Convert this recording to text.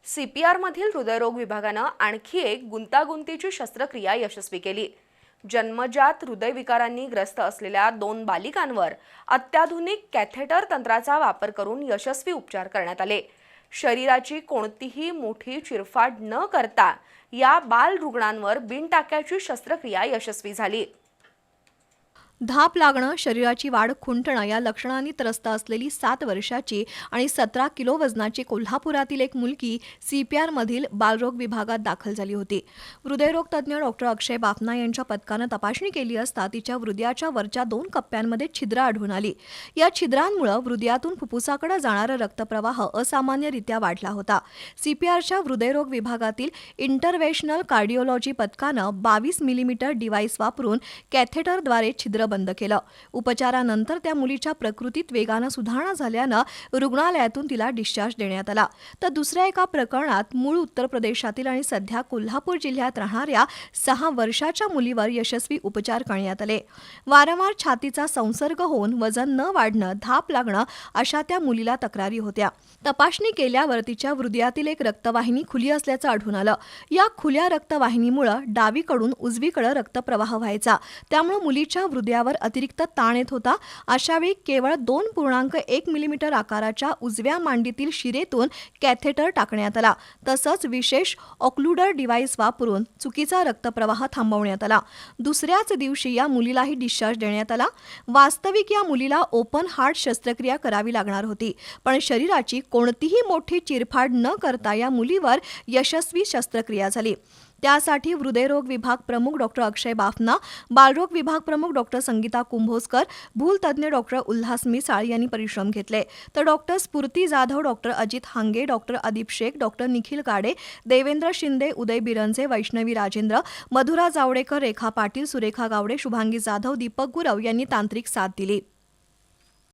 सीपीआरमधील हृदयरोग विभागानं आणखी एक गुंतागुंतीची शस्त्रक्रिया यशस्वी केली। जन्मजात हृदयविकारांनी ग्रस्त असलेल्या 2 बालिकांवर अत्याधुनिक कॅथेटर तंत्राचा वापर करून यशस्वी उपचार करण्यात आले। शरीराची कोणतीही मोठी चिरफाड न करता या बाल रुग्णांवर बिनटाक्याची शस्त्रक्रिया यशस्वी झाली। धाप लागणं, शरीराची वाढ खुंटणं या लक्षणांनी त्रस्त असलेली 7 वर्षाची आणि 17 किलो वजनाची कोल्हापुरातील एक मुलगी सीपीआरमधील बालरोग विभागात दाखल झाली होती। हृदयरोग तज्ज्ञ डॉक्टर अक्षय बाफना यांच्या पथकानं तपासणी केली असता तिच्या हृदयाच्या वरच्या 2 कप्प्यांमध्ये छिद्र आढळून आली। या छिद्रांमुळे हृदयातून फुफ्फुसाकडे जाणारा रक्तप्रवाह असामान्यरित्या वाढला होता। सीपीआरच्या हृदयरोग विभागातील इंटरव्हेन्शनल कार्डिओलॉजी पथकानं 22 मिलीमीटर डिव्हाइस वापरून कॅथेटरद्वारे छिद्र बंद केलं। उपचारानंतर त्या मुलीच्या प्रकृतीत वेगानं सुधारणा झाल्यानं रुग्णालयातून तिला डिस्चार्ज देण्यात आला। तर दुसऱ्या एका प्रकरणात मूळ उत्तर प्रदेशातील आणि सध्या कोल्हापूर जिल्ह्यात राहणाऱ्या 6 वर्षाच्या मुलीवर यशस्वी उपचार करण्यात आले। वारंवार छातीचा संसर्ग होऊन वजन न वाढणं, धाप लागणं अशा त्या मुलीला तक्रारी होत्या। तपासणी केल्यावर तिच्या हृदयातील एक रक्तवाहिनी खुली असल्याचं आढळून आलं। या खुल्या रक्तवाहिनीमुळे डावीकडून उजवीकडे रक्तप्रवाह व्हायचा, त्यामुळे मुलीच्या हृदयावर अतिरिक्त ताण येत होता। अशावेळी केवळ 2.1 मिलीमीटर आकाराच्या उजव्या मांडीतील शिरेतून कॅथेटर टाकण्यात आला। तसंच विशेष ऑक्लुडर डिव्हाइस वापरून चुकीचा रक्तप्रवाह थांबवण्यात आला। दुसऱ्याच दिवशी या मुलीलाही डिस्चार्ज देण्यात आला। वास्तविक या मुलीला ओपन हार्ट शस्त्रक्रिया करावी लागणार होती, पण शरीराची कोणतीही मोठी चिरफाड न करता या मुलीवर यशस्वी शस्त्रक्रिया झाली। त्यासाठी हृदयरोग विभाग प्रमुख डॉक्टर अक्षय बाफना, बालरोग विभाग प्रमुख डॉक्टर संगीता कुंभोजकर, भूलतज्ज्ञ डॉक्टर उल्हास मिसाळ यांनी परिश्रम घेतले। तर doctor Sphurti Jadhav, doctor Ajit Hange, doctor Adeep Shaikh, doctor Nikhil Gade, Devendra Shinde, Uday Biranje, Vaishnavi Rajendra, Madhura Javadekar, Rekha Patil, Surekha Gawade, Shubhangi Jadhav, Deepak Gurav यांनी तांत्रिक साथ दिली।